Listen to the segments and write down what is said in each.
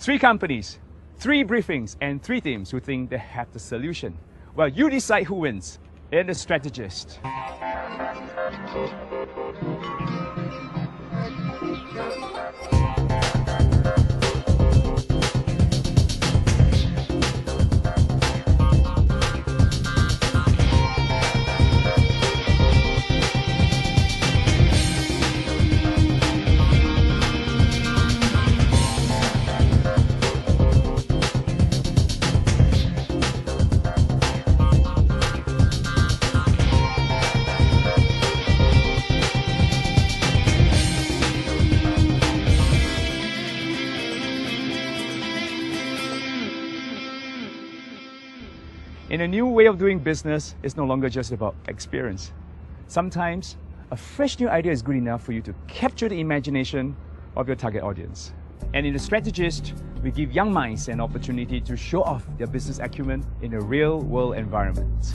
3 companies, 3 briefings, and 3 teams who think they have the solution. Well, you decide who wins in The Strategist. In a new way of doing business, it's no longer just about experience. Sometimes, a fresh new idea is good enough for you to capture the imagination of your target audience. And in The Strategist, we give young minds an opportunity to show off their business acumen in a real-world environment.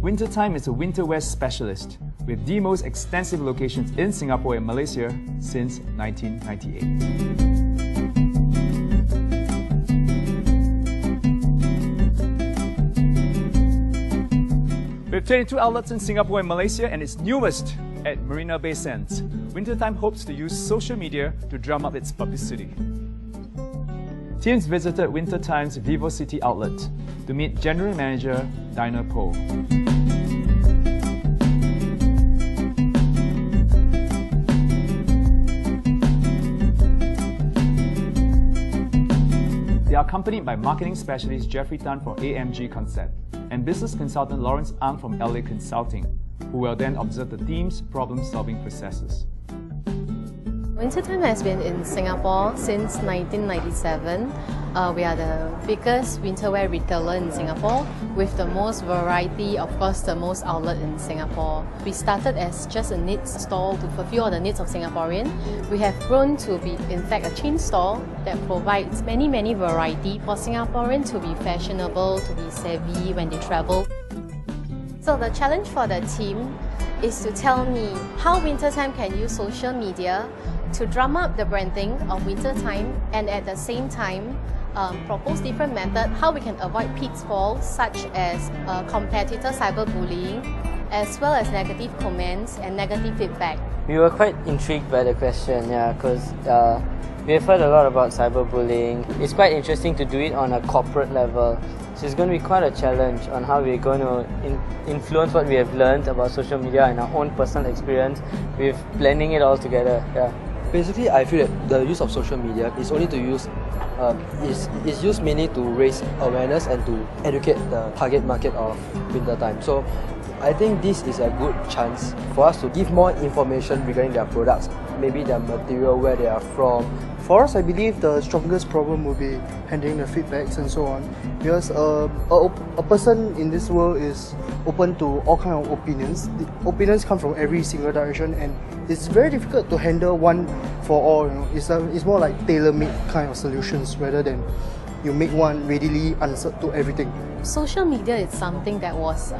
Wintertime is a winter wear specialist with the most extensive locations in Singapore and Malaysia since 1998. With 22 outlets in Singapore and Malaysia and its newest at Marina Bay Sands, Wintertime hopes to use social media to drum up its publicity. Teams visited Wintertime's Vivo City outlet to meet General Manager Dinah Poh. They are accompanied by marketing specialist Jeffrey Tan from AMG Concept and business consultant Lawrence Ang from LA Consulting, who will then observe the team's problem-solving processes. Wintertime has been in Singapore since 1997. We are the biggest winterwear retailer in Singapore with the most variety, of course the most outlet in Singapore. We started as just a knit store to fulfill all the needs of Singaporean. We have grown to be in fact a chain store that provides many variety for Singaporeans to be fashionable, to be savvy when they travel. So the challenge for the team is to tell me how Wintertime can use social media to drum up the branding of Wintertime and at the same time propose different methods how we can avoid pitfalls such as competitor cyberbullying as well as negative comments and negative feedback. We were quite intrigued by the question, because we have heard a lot about cyberbullying. It's quite interesting to do it on a corporate level. So it's going to be quite a challenge on how we're going to influence what we have learned about social media and our own personal experience with blending it all together. Basically, I feel that the use of social media is only to use is used mainly to raise awareness and to educate the target market of Wintertime. So I think this is a good chance for us to give more information regarding their products, maybe their material, where they are from. For us, I believe the strongest problem will be handling the feedbacks and so on, because a person in this world is open to all kinds of opinions. The opinions come from every single direction, and it's very difficult to handle one for all. It's more like tailor-made kind of solutions rather than you make one readily answer to everything. Social media is something that was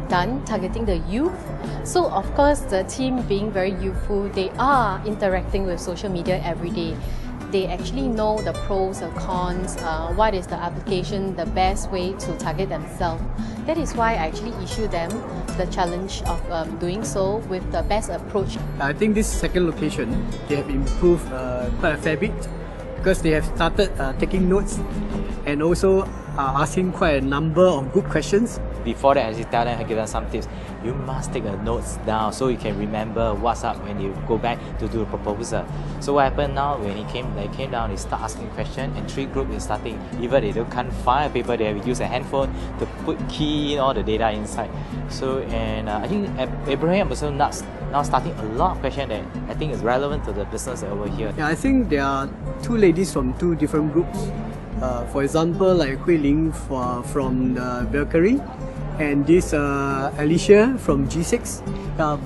done targeting the youth. So of course, the team being very youthful, they are interacting with social media every day. They actually know the pros, the cons, what is the application, the best way to target themselves. That is why I actually issue them the challenge of doing so with the best approach. I think this second location, they have improved quite a fair bit because they have started taking notes and also asking quite a number of good questions. Before that, I just tell them, I give them some tips. You must take the notes down so you can remember what's up when you go back to do the proposal. So what happened now, when they came down, they start asking questions and 3 groups is starting. Even they can't find a paper, they have used a handphone to key in all the data inside. So, and I think Abraham also now starting a lot of questions that I think is relevant to the business over here. Yeah, I think there are 2 ladies from 2 different groups. For example, like Hui Ling from the bakery, and this Alicia from G6.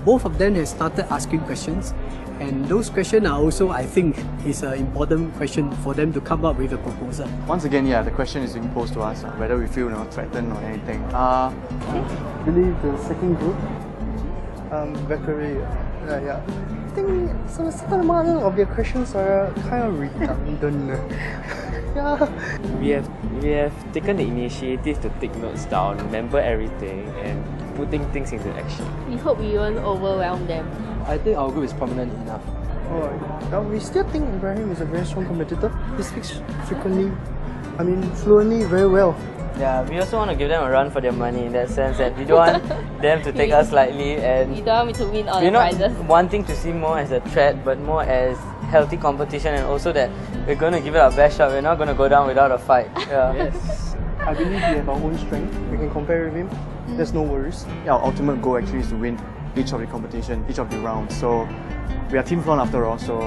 Both of them have started asking questions, and those questions are also, I think, is an important question for them to come up with a proposal. Once again, the question is being posed to us, whether we feel threatened or anything. I believe the second group, bakery. Yeah. I think some certain amount of your questions are kind of redundant. Yeah. We have taken the initiative to take notes down, remember everything, and putting things into action. We hope we won't overwhelm them. I think our group is prominent enough. We still think Ibrahim is a very strong competitor. He speaks fluently, very well. Yeah, we also want to give them a run for their money in that sense that we don't want them to take us lightly, and You don't want me to win all we're the not prizes. wanting to see more as a threat, but more as healthy competition, and also that we're going to give it our best shot. We're not going to go down without a fight. Yeah. Yes. I believe we have our own strength. We can compare with him. There's no worries. Yeah, our ultimate goal actually is to win each of the competition, each of the rounds. So we are Team Flawn after all, so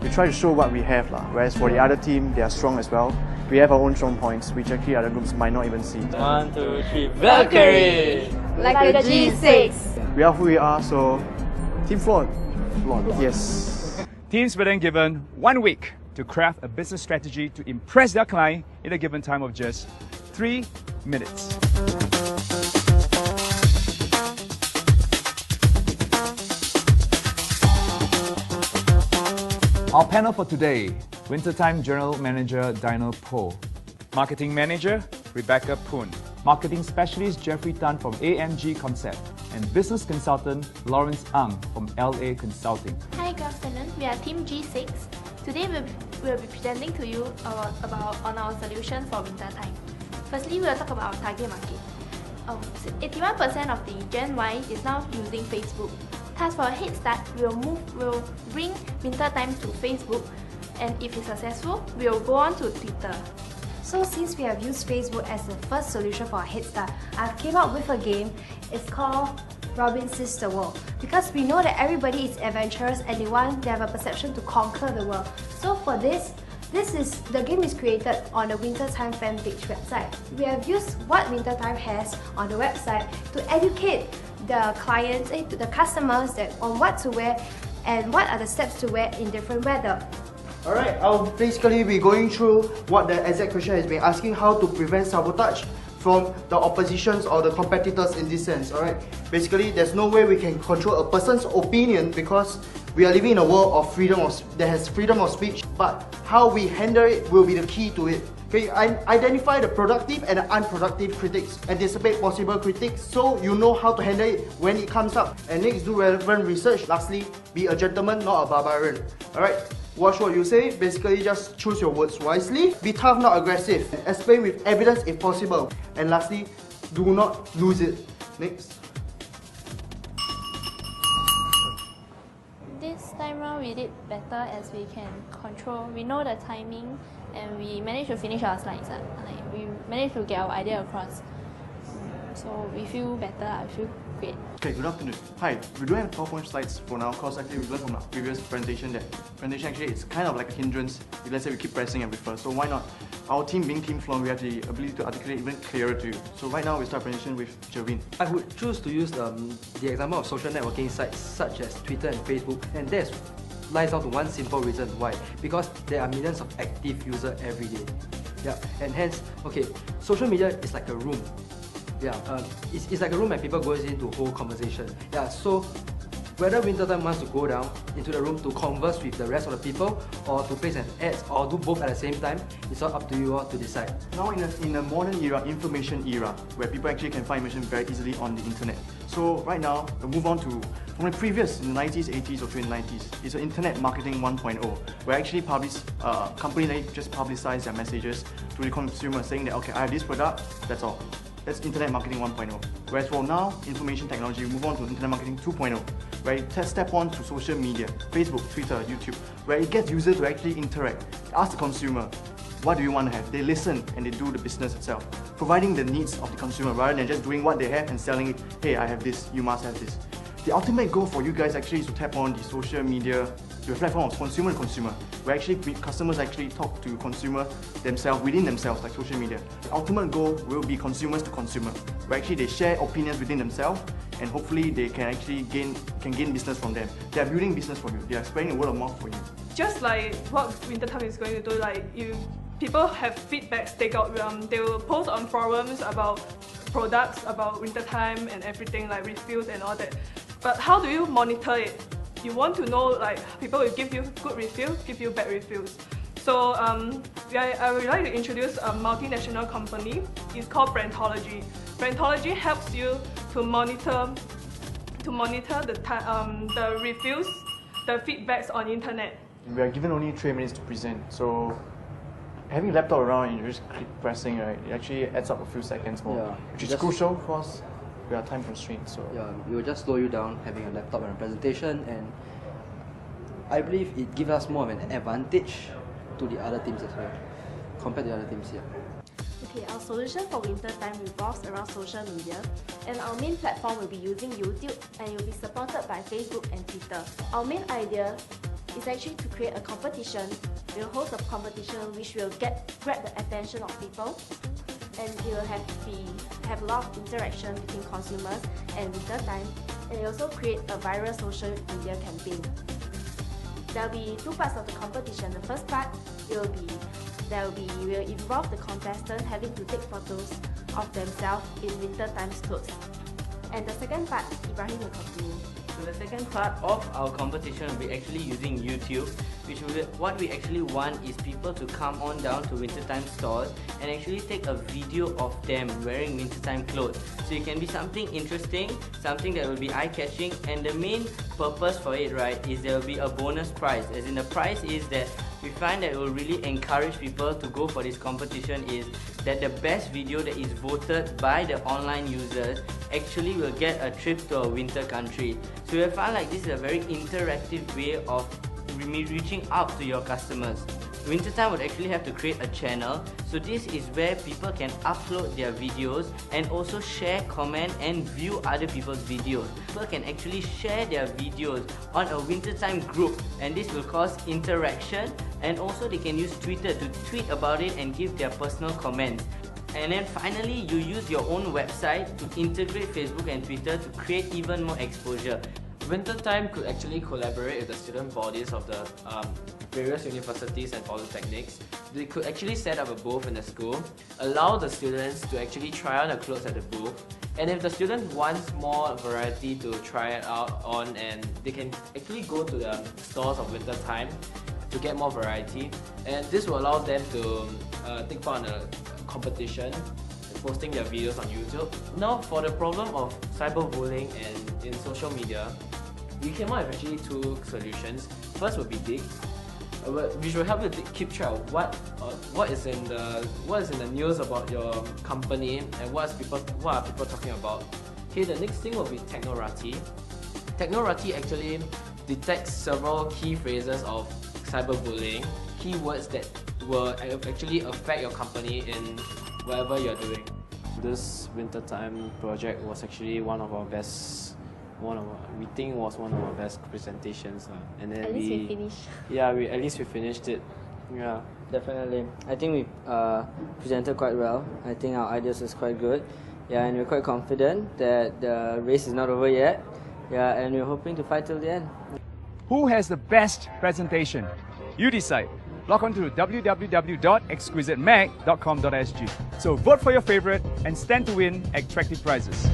we try to show what we have lah. Whereas for the other team, they are strong as well. We have our own strong points, which actually other groups might not even see. 1, 2, 3, Valkyrie! Like a G6. We are who we are, so Team Flawn. Yes. Teams were then given 1 week to craft a business strategy to impress their client in a given time of just 3 minutes. Our panel for today: Wintertime General Manager Dino Po, Marketing Manager Rebecca Poon, Marketing Specialist Jeffrey Tan from AMG Concept, and Business Consultant Lawrence Ang from LA Consulting. Hi, good afternoon. We are Team G6. Today we'll be presenting to you about our solution for winter time. Firstly, we'll talk about our target market. 81% of the Gen Y is now using Facebook. Thus, for a head start, we'll bring winter time to Facebook, and if it's successful, we'll go on to Twitter. So since we have used Facebook as the first solution for a head start, I've came up with a game. It's called Robin Sees the World, because we know that everybody is adventurous and they have a perception to conquer the world. So for the game is created on the Wintertime fan page website. We have used what Wintertime has on the website to educate the clients, the customers on what to wear and what are the steps to wear in different weather. Alright, I'll basically be going through what the exact question has been asking, how to prevent sabotage from the oppositions or the competitors in this sense. Alright, basically there's no way we can control a person's opinion because we are living in a world of that has freedom of speech, but how we handle it will be the key to it. Okay, identify the productive and the unproductive critics. Anticipate possible critics so you know how to handle it when it comes up. And next, do relevant research. Lastly, be a gentleman, not a barbarian. Alright, watch what you say. Basically, just choose your words wisely. Be tough, not aggressive. Explain with evidence if possible. And lastly, do not lose it. Next. This time round, we did better as we can control. We know the timing, and we managed to finish our slides. We managed to get our idea across. So we feel better. I feel great. Okay, good afternoon. Hi, we don't have PowerPoint slides for now because actually we learned from our previous presentation that presentation actually is kind of like a hindrance if let's say we keep pressing and refer. So why not? Our team being Team Flawn, we have the ability to articulate even clearer to you. So right now we start presentation with Jervin. I would choose to use the example of social networking sites such as Twitter and Facebook, and that lies down to one simple reason why. Because there are millions of active users every day. Yeah, and hence, okay, social media is like a room. Yeah, it's like a room and people go in to hold conversation. Yeah, so whether Wintertime wants to go down into the room to converse with the rest of the people or to place an ads or do both at the same time, it's all up to you all to decide. Now in a modern era, information era, where people actually can find information very easily on the internet. So right now, we'll move on to from the previous, in the 90s, 80s or 2090s, it's an internet marketing 1.0, where actually companies just publicize their messages to the consumer saying that, okay, I have this product, that's all. That's Internet Marketing 1.0. Whereas for now, information technology, we move on to Internet Marketing 2.0, where it step on to social media, Facebook, Twitter, YouTube, where it gets users to actually interact, ask the consumer, what do you want to have? They listen and they do the business itself, providing the needs of the consumer rather than just doing what they have and selling it, hey, I have this, you must have this. The ultimate goal for you guys actually is to tap on the social media, the platform of consumer to consumer, where actually customers actually talk to consumer themselves, within themselves, like social media. The ultimate goal will be consumers to consumer, where actually they share opinions within themselves and hopefully they can actually gain business from them. They are building business for you, they are spreading the word of mouth for you. Just like what Wintertime is going to do, people have feedbacks they will post on forums about products, about Wintertime and everything, like reviews and all that. But how do you monitor it? You want to know like people will give you good reviews, give you bad reviews. So I would like to introduce a multinational company. It's called Brandology. Brandology helps you to monitor the reviews, the feedbacks on internet. We are given only 3 minutes to present, so having a laptop around and you're just pressing, right, it actually adds up a few seconds more, which is crucial because we are time constrained. So yeah, it will just slow you down having a laptop and a presentation, and I believe it gives us more of an advantage to the other teams as well, compared to the other teams here. Okay, our solution for winter time revolves around social media, and our main platform will be using YouTube, and it will be supported by Facebook and Twitter. Our main idea is actually to create a competition. We'll host a competition which will grab the attention of people, and it will have a lot of interaction between consumers and winter time, and it also create a viral social media campaign. There will be 2 parts of the competition. The first part will involve the contestant having to take photos of themselves in winter time's clothes. And the second part, Ibrahim will continue. So the second part of our competition will be actually using YouTube, what we actually want is people to come on down to wintertime stores and actually take a video of them wearing wintertime clothes. So it can be something interesting, something that will be eye-catching, and the main purpose for it, right, is there will be a bonus prize. As in, the prize is that we find that it will really encourage people to go for this competition is that the best video that is voted by the online users actually will get a trip to a winter country. So we find like this is a very interactive way of reaching out to your customers. Wintertime would actually have to create a channel, so this is where people can upload their videos and also share, comment and view other people's videos. People can actually share their videos on a wintertime group, and this will cause interaction, and also they can use Twitter to tweet about it and give their personal comments. And then finally, you use your own website to integrate Facebook and Twitter to create even more exposure. Wintertime could actually collaborate with the student bodies of the various universities and polytechnics. They could actually set up a booth in the school, allow the students to actually try on the clothes at the booth, and if the student wants more variety to try it out on, and they can actually go to the stores of wintertime to get more variety, and this will allow them to take part in a competition, posting their videos on YouTube. Now, for the problem of cyberbullying and in social media, we came up with actually 2 solutions. First would be Dig, which will help you to keep track of what is in the news about your company and what are people talking about. Okay, the next thing will be Technorati. Technorati actually detects several key phrases of cyberbullying, keywords that will actually affect your company in whatever you're doing. This wintertime project was actually we think was one of our best presentations, and then at least we finished. Yeah, at least we finished it. Yeah, definitely. I think we presented quite well. I think our ideas was quite good. Yeah, and we're quite confident that the race is not over yet. Yeah, and we're hoping to fight till the end. Who has the best presentation? You decide. Log on to www.exquisitemag.com.sg. So vote for your favorite and stand to win attractive prizes.